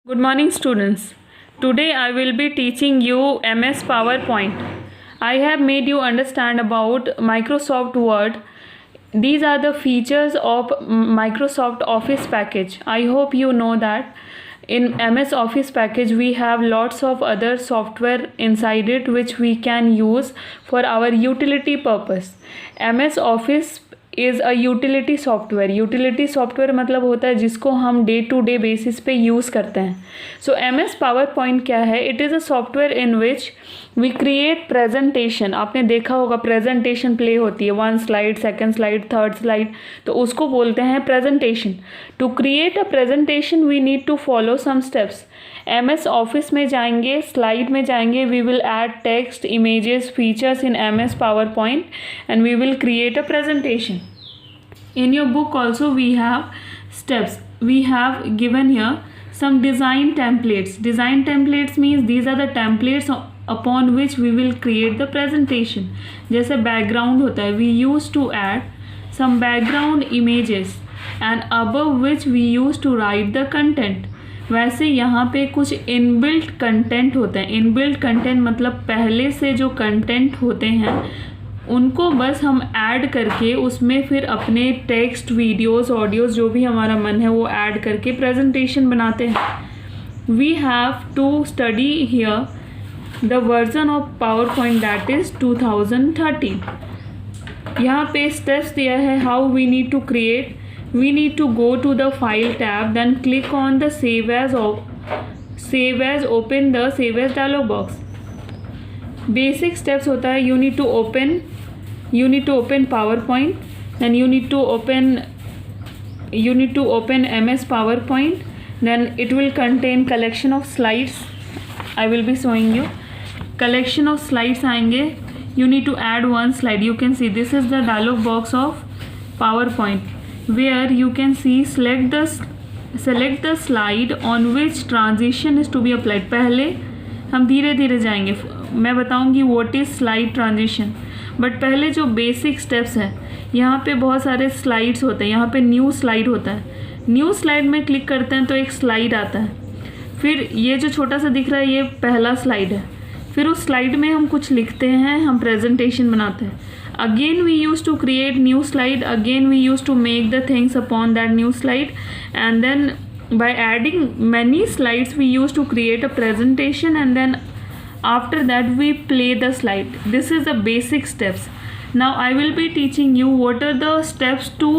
Good morning, students. Today I will be teaching you MS PowerPoint. I have made you understand about Microsoft Word. These are the features of Microsoft Office package. I hope you know that in MS Office package we have lots of other software inside it which we can use for our utility purpose. MS Office is a utility software मतलब होता है जिसको हम day to day basis पे use करते हैं. So MS PowerPoint क्या है? It is a software in which we create presentation. आपने देखा होगा प्रेजेंटेशन प्ले होती है, 1 slide, 2nd slide, 3rd slide, तो उसको बोलते हैं presentation. To create a presentation we need to follow some steps. MS office में जाएंगे, स्लाइड में जाएंगे, we will add text, images, features in MS PowerPoint and we will create a presentation. In your book also we have steps. We have given here some design templates. Design templates means these are the templates upon which we will create the presentation. जैसे background होता है, we used to add some background images and above which we used to write the content. वैसे यहाँ पे कुछ inbuilt content होते हैं. Inbuilt content मतलब पहले से जो कंटेंट होते हैं उनको बस हम ऐड करके उसमें फिर अपने टेक्स्ट, वीडियोस, ऑडियोज़ जो भी हमारा मन है वो ऐड करके प्रेजेंटेशन बनाते हैं. We have to study here the version of PowerPoint that is 2013. यहाँ पे स्टेप्स दिया है how we need to create. We need to go to the file tab, then click on the save as, open the save as dialog box. Basic steps होता है, you need to open PowerPoint, then you need to open MS PowerPoint, then it will contain collection of slides. I will be showing you collection of slides आएंगे. You need to add one slide. You can see this is the dialog box of PowerPoint where you can see select the slide on which transition is to be applied. पहले हम धीरे धीरे जाएंगे, मैं बताऊंगी what is slide transition, but पहले जो basic steps हैं यहाँ पे बहुत सारे स्लाइड्स होते हैं. यहाँ पे न्यू स्लाइड होता है. न्यू स्लाइड में क्लिक करते हैं तो एक स्लाइड आता है. फिर ये जो छोटा सा दिख रहा है ये पहला स्लाइड है. फिर उस स्लाइड में हम कुछ लिखते हैं, हम प्रेजेंटेशन बनाते हैं. Again we used to create new slide, again we used to make the things upon that new slide, and then by adding many slides we used to create a presentation, and then after that we play the slide. This is the basic steps. Now I will be teaching you what are the steps to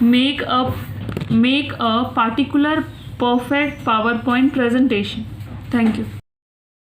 make a particular perfect PowerPoint presentation. Thank you.